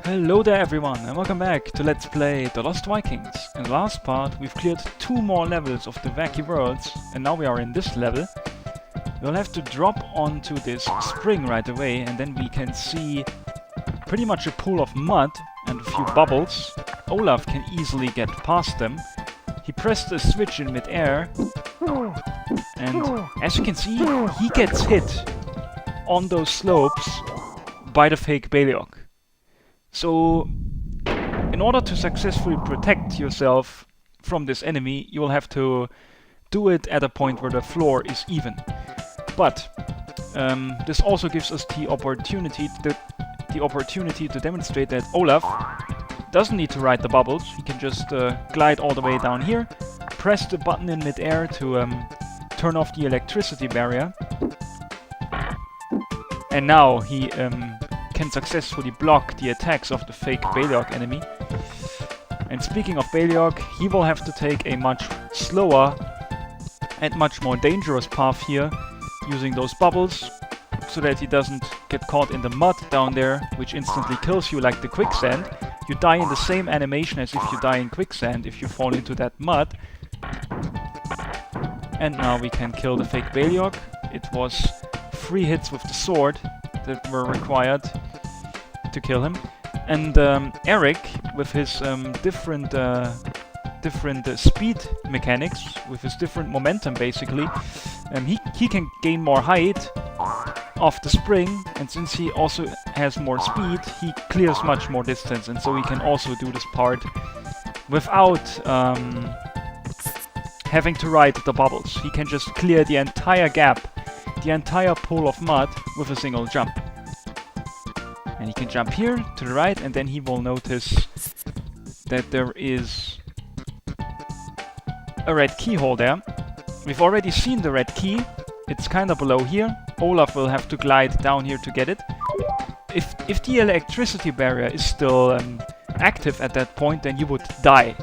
Hello there everyone and welcome back to Let's Play The Lost Vikings. In the last part we've cleared 2 more levels of the Wacky Worlds and now we are in this level. We'll have to drop onto this spring right away and then we can see pretty much a pool of mud and a few bubbles. Olaf can easily get past them. He pressed a switch in mid-air and as you can see he gets hit on those slopes by the fake Beliok. So, in order to successfully protect yourself from this enemy, you will have to do it at a point where the floor is even. But this also gives us the opportunity to demonstrate that Olaf doesn't need to ride the bubbles. He can just glide all the way down here, press the button in mid-air to turn off the electricity barrier, and now he can successfully block the attacks of the fake Beliok enemy. And speaking of Beliok, he will have to take a much slower and much more dangerous path here, using those bubbles, so that he doesn't get caught in the mud down there, which instantly kills you like the quicksand. You die in the same animation as if you die in quicksand if you fall into that mud. And now we can kill the fake Beliok. It was 3 hits with the sword that were required to kill him, and Eric, with his different speed mechanics, with his different momentum basically, he can gain more height off the spring, and since he also has more speed, he clears much more distance, and so he can also do this part without having to ride the bubbles. He can just clear the entire gap, the entire pool of mud with a single jump. And he can jump here to the right, and then he will notice that there is a red keyhole there. We've already seen the red key. It's kind of below here. Olaf will have to glide down here to get it. If the electricity barrier is still active at that point, then you would die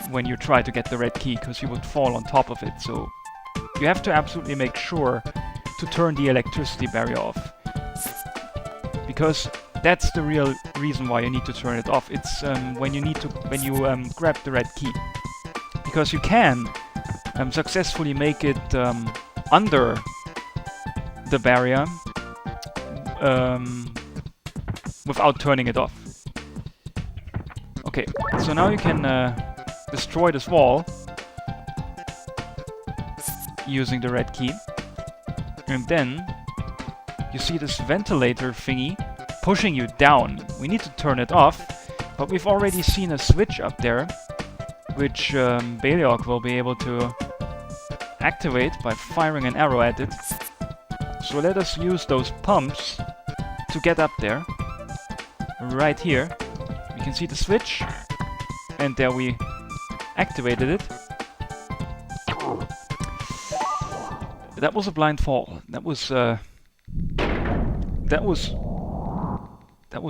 when you try to get the red key, because you would fall on top of it. So you have to absolutely make sure to turn the electricity barrier off, because that's the real reason why you need to turn it off. It's when you grab the red key, because you can successfully make it under the barrier without turning it off. Okay, so now you can destroy this wall using the red key, and then you see this ventilator thingy pushing you down. We need to turn it off, but we've already seen a switch up there, which Beliok will be able to activate by firing an arrow at it. So let us use those pumps to get up there. Right here, we can see the switch, and there we activated it. That was a blind fall. That was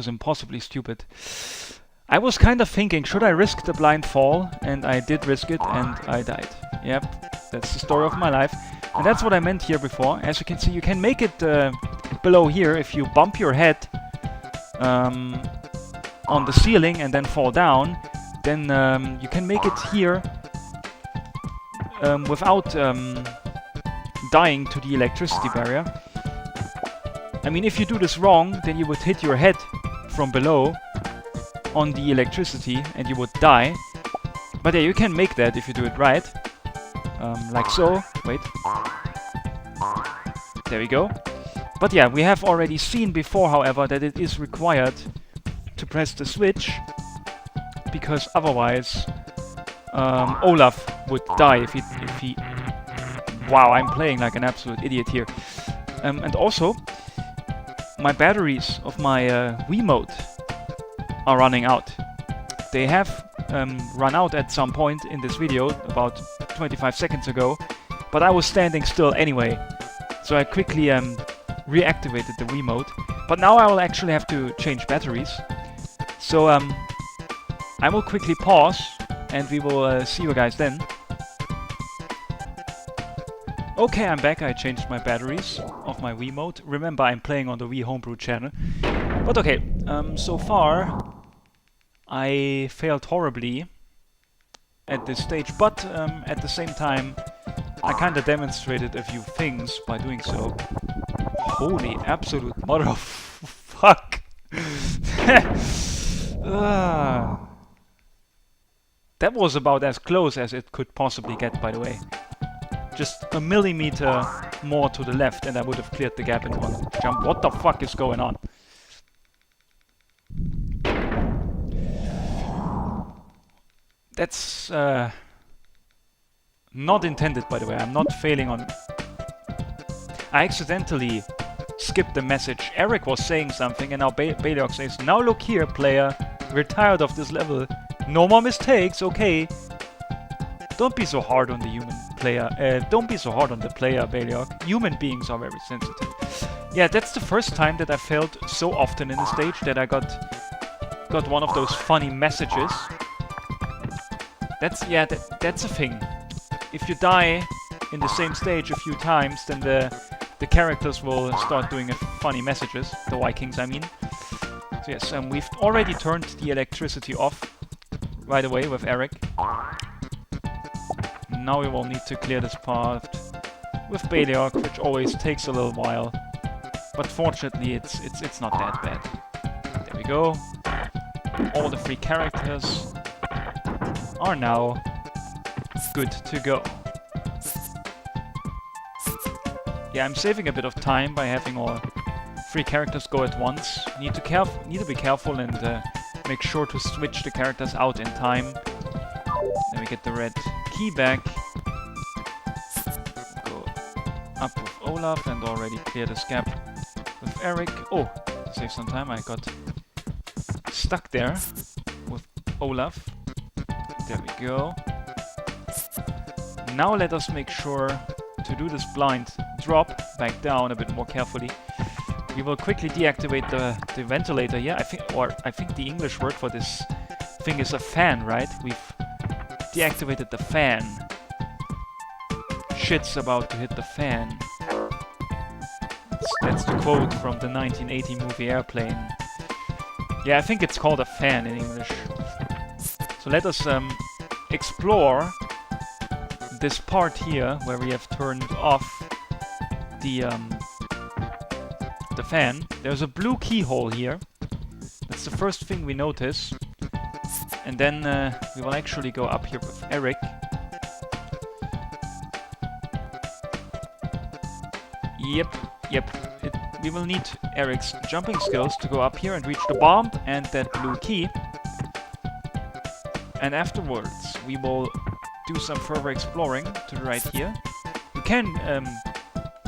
impossibly stupid. I was kind of thinking, should I risk the blind fall? And I did risk it, and I died. Yep, that's the story of my life. And that's what I meant here before. As you can see, you can make it below here if you bump your head on the ceiling and then fall down. Then you can make it here without dying to the electricity barrier. I mean, if you do this wrong, then you would hit your head from below on the electricity and you would die. But yeah, you can make that if you do it right. Like so. Wait. There we go. But yeah, we have already seen before, however, that it is required to press the switch, because otherwise Olaf would die if he... Wow, I'm playing like an absolute idiot here. And also, my batteries of my Wiimote are running out. They have run out at some point in this video, about 25 seconds ago, but I was standing still anyway. So I quickly reactivated the Wiimote. But now I will actually have to change batteries. So I will quickly pause, and we will see you guys then. Okay, I'm back. I changed my batteries of my Wiimote. Remember, I'm playing on the Wii Homebrew channel. But okay, so far I failed horribly at this stage, but at the same time I kinda demonstrated a few things by doing so. Holy absolute mother of fuck! That was about as close as it could possibly get, by the way. Just a millimeter more to the left and I would have cleared the gap in one jump. What the fuck is going on? That's not intended, by the way. I'm not failing on... I accidentally skipped the message. Eric was saying something and now Baliok says, "Now look here, player. We're tired of this level. No more mistakes, okay? Don't be so hard on the human player. Don't be so hard on the player, Baliok. Human beings are very sensitive." Yeah, that's the first time that I failed so often in the stage that I got one of those funny messages. That's a thing. If you die in the same stage a few times, then the characters will start doing funny messages. The Vikings, I mean. So yes, we've already turned the electricity off right away with Eric. Now we will need to clear this part with Baliok, which always takes a little while. But fortunately, it's not that bad. There we go. All the 3 characters are now good to go. Yeah, I'm saving a bit of time by having all 3 characters go at once. Need to be careful and make sure to switch the characters out in time. Then we get the red key back. Go up with Olaf and already clear this gap with Eric. Oh, to save some time, I got stuck there with Olaf. There we go. Now let us make sure to do this blind drop back down a bit more carefully. We will quickly deactivate the ventilator here. I think the English word for this thing is a fan, right? We've deactivated the fan. Shit's about to hit the fan. That's the quote from the 1980 movie Airplane. Yeah, I think it's called a fan in English. So let us explore this part here where we have turned off the fan. There's a blue keyhole here. That's the first thing we notice. And then we will actually go up here with Eric. Yep. We will need Eric's jumping skills to go up here and reach the bomb and that blue key. And afterwards, we will do some further exploring to the right here. You can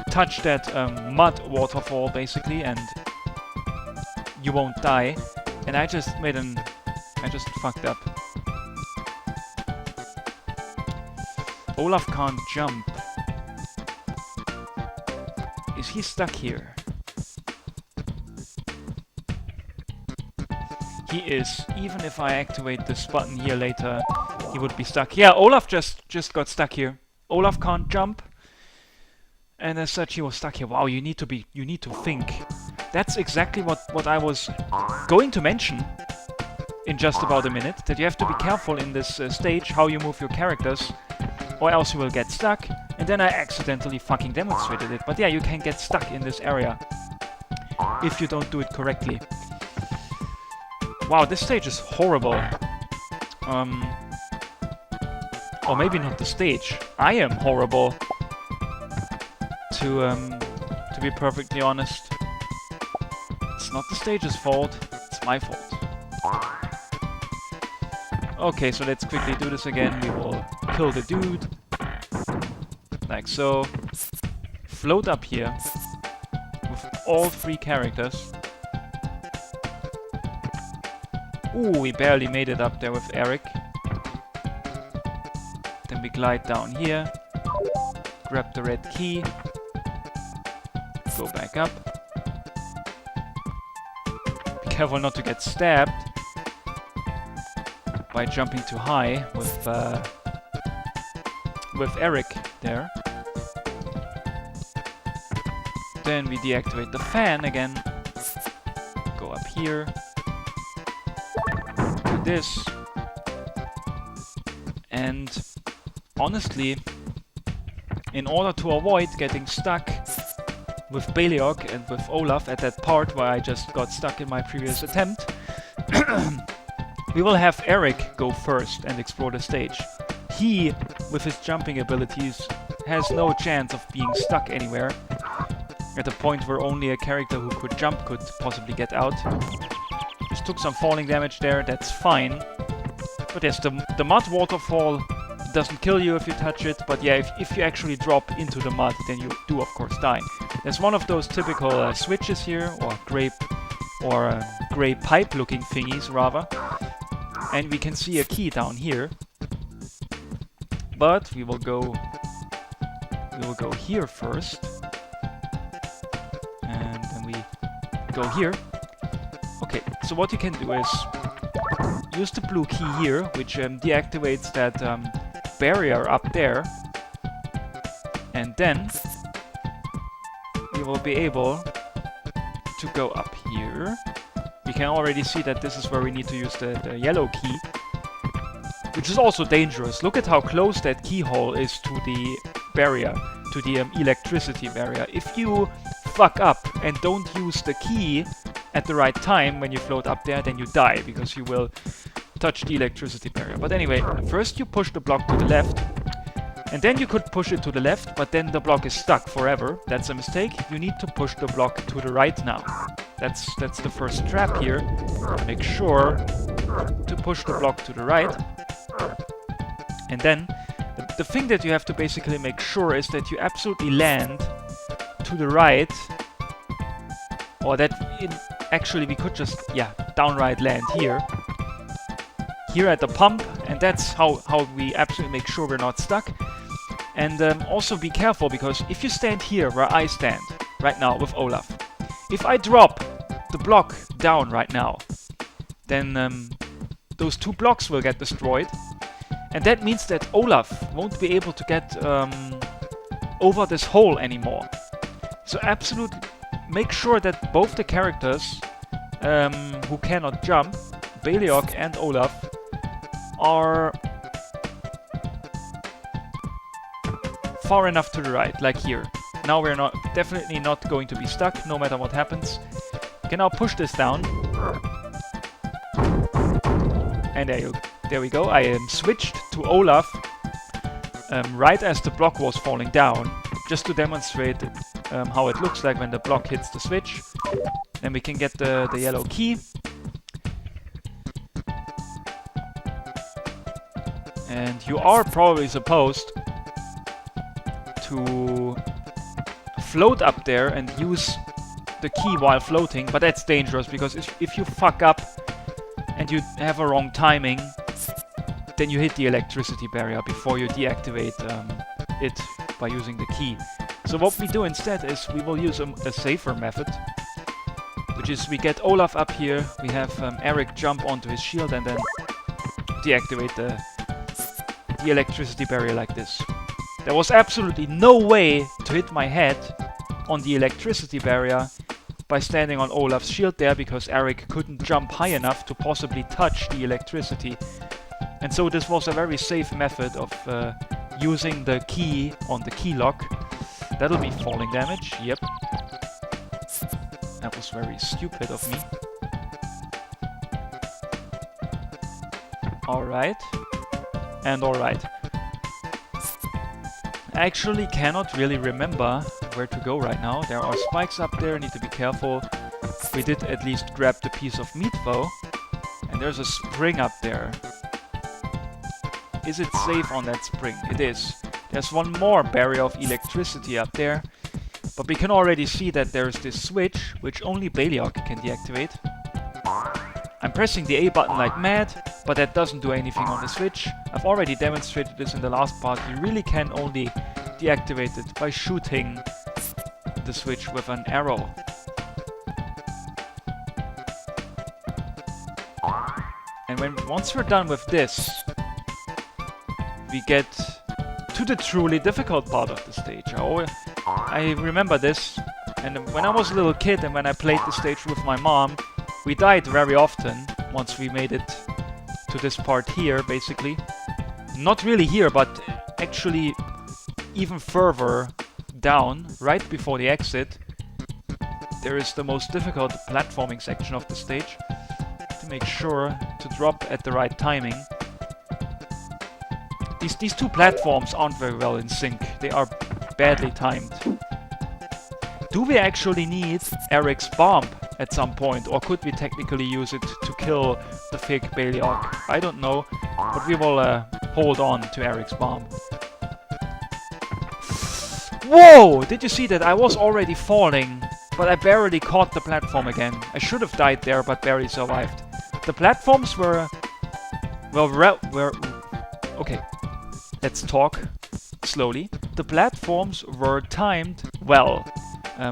touch that mud waterfall, basically, and you won't die. And I just fucked up. Olaf can't jump. Is he stuck here? He is. Even if I activate this button here later, he would be stuck. Yeah, Olaf just got stuck here. Olaf can't jump. And as such, he was stuck here. Wow, you need to think. That's exactly what I was going to mention in just about a minute. That you have to be careful in this stage how you move your characters, or else you will get stuck. And then I accidentally fucking demonstrated it. But yeah, you can get stuck in this area if you don't do it correctly. Wow, this stage is horrible. Or maybe not the stage. I am horrible. To be perfectly honest. It's not the stage's fault, it's my fault. Okay, so let's quickly do this again. We will kill the dude. Like so. Float up here with all 3 characters. Ooh, we barely made it up there with Eric. Then we glide down here. Grab the red key. Go back up. Be careful not to get stabbed by jumping too high with Eric there. Then we deactivate the fan again. Go up here. Do this. And honestly, in order to avoid getting stuck with Beliok and with Olaf at that part where I just got stuck in my previous attempt, we will have Eric go first and explore the stage. He, with his jumping abilities, has no chance of being stuck anywhere at a point where only a character who could jump could possibly get out. Just took some falling damage there, that's fine. But yes, the mud waterfall doesn't kill you if you touch it, but yeah, if you actually drop into the mud, then you do of course die. There's one of those typical switches here, or grey pipe looking thingies rather. And we can see a key down here. But we will go here first. And then we go here. Okay, so what you can do is use the blue key here, which deactivates that barrier up there, and then you will be able to go up here. We can already see that this is where we need to use the yellow key, which is also dangerous. Look at how close that keyhole is to the barrier, to the electricity barrier. If you fuck up and don't use the key at the right time when you float up there, then you die, because you will touch the electricity barrier. But anyway, first you push the block to the left, and then you could push it to the left, but then the block is stuck forever. That's a mistake. You need to push the block to the right now. That's the first trap here. Make sure to push the block to the right. And then the thing that you have to basically make sure is that you absolutely land to the right, or that actually we could just, yeah, downright land here at the pump, and that's how we absolutely make sure we're not stuck. And also be careful, because if you stand here where I stand right now with Olaf, if I drop the block down right now, then those two blocks will get destroyed, and that means that Olaf won't be able to get over this hole anymore. So absolutely make sure that both the characters who cannot jump, Beliok and Olaf, are far enough to the right, like here. Now we're definitely not going to be stuck, no matter what happens. We can now push this down. And there we go. I switched to Olaf right as the block was falling down, just to demonstrate how it looks like when the block hits the switch. Then we can get the yellow key. And you are probably supposed to float up there and use the key while floating, but that's dangerous, because if you fuck up and you have a wrong timing, then you hit the electricity barrier before you deactivate it by using the key. So what we do instead is we will use a safer method, which is we get Olaf up here, we have Eric jump onto his shield and then deactivate the electricity barrier like this. There was absolutely no way to hit my head on the electricity barrier by standing on Olaf's shield there, because Eric couldn't jump high enough to possibly touch the electricity. And so this was a very safe method of using the key on the key lock. That'll be falling damage, yep. That was very stupid of me. Alright. And alright. I actually cannot really remember where to go right now. There are spikes up there, need to be careful. We did at least grab the piece of meat though. And there's a spring up there. Is it safe on that spring? It is. There's one more barrier of electricity up there. But we can already see that there's this switch, which only Beliok can deactivate. I'm pressing the A button like mad, but that doesn't do anything on the switch. I've already demonstrated this in the last part. You really can only deactivate it by shooting the switch with an arrow. And once we're done with this, we get to the truly difficult part of the stage. I remember this, and when I was a little kid and when I played the stage with my mom, We died very often once we made it to this part here, basically. Not really here, but actually even further down, right before the exit. There is the most difficult platforming section of the stage. To make sure to drop at the right timing. These two platforms aren't very well in sync. They are badly timed. Do we actually need Eric's bomb at some point, or could we technically use it to kill the fake Beliok? I don't know, but we will hold on to Eric's bomb. Whoa! Did you see that? I was already falling, but I barely caught the platform again. I should have died there, but barely survived. The platforms were... okay, let's talk slowly. The platforms were timed well.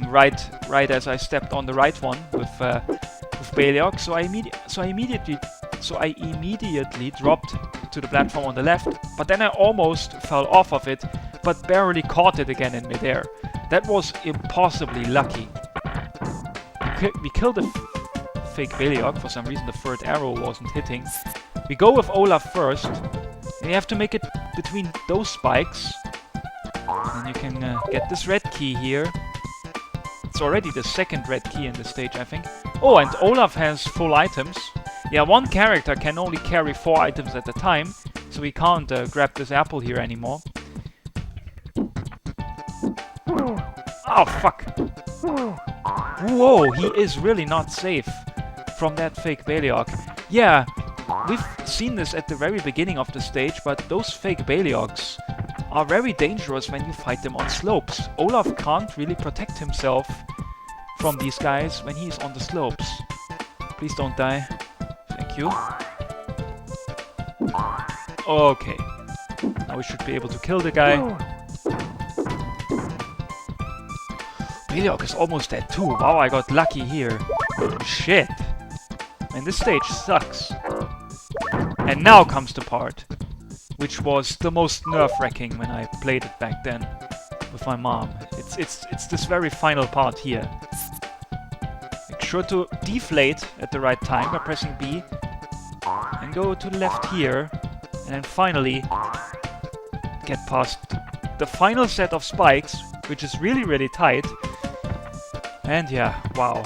Right as I stepped on the right one with Beliok, so I immediately dropped to the platform on the left, but then I almost fell off of it, but barely caught it again in midair. That was impossibly lucky. We killed the fake Beliok. For some reason the third arrow wasn't hitting. We go with Olaf first, and you have to make it between those spikes, and you can get this red key here. It's already the second red key in the stage, I think. Oh, and Olaf has full items. Yeah, one character can only carry 4 items at a time, so we can't grab this apple here anymore. Oh, fuck! Whoa, he is really not safe from that fake Beliok. Yeah, we've seen this at the very beginning of the stage, but those fake Belioks are very dangerous when you fight them on slopes. Olaf can't really protect himself from these guys when he's on the slopes. Please don't die. Thank you. Okay. Now we should be able to kill the guy. Beliok is almost dead too. Wow, I got lucky here. Shit. Man, this stage sucks. And now comes the part which was the most nerve-wracking when I played it back then with my mom. It's this very final part here. Make sure to deflate at the right time by pressing B, and go to the left here, and then finally get past the final set of spikes, which is really, really tight. And yeah, wow.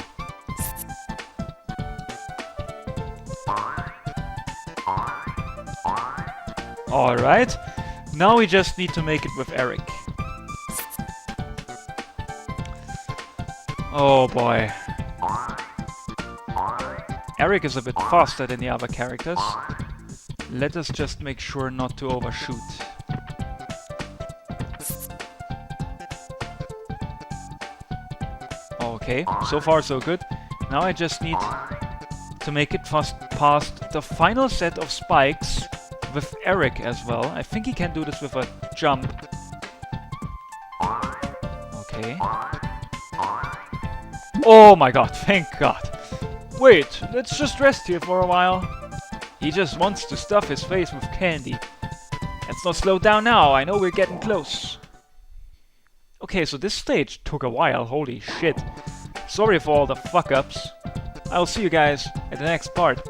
Alright, now we just need to make it with Eric. Oh boy. Eric is a bit faster than the other characters. Let us just make sure not to overshoot. Okay, so far so good. Now I just need to make it past the final set of spikes with Eric as well. I think he can do this with a jump. Okay. Oh my god, thank god. Wait, let's just rest here for a while. He just wants to stuff his face with candy. Let's not slow down now, I know we're getting close. Okay, so this stage took a while, holy shit. Sorry for all the fuck-ups. I'll see you guys at the next part.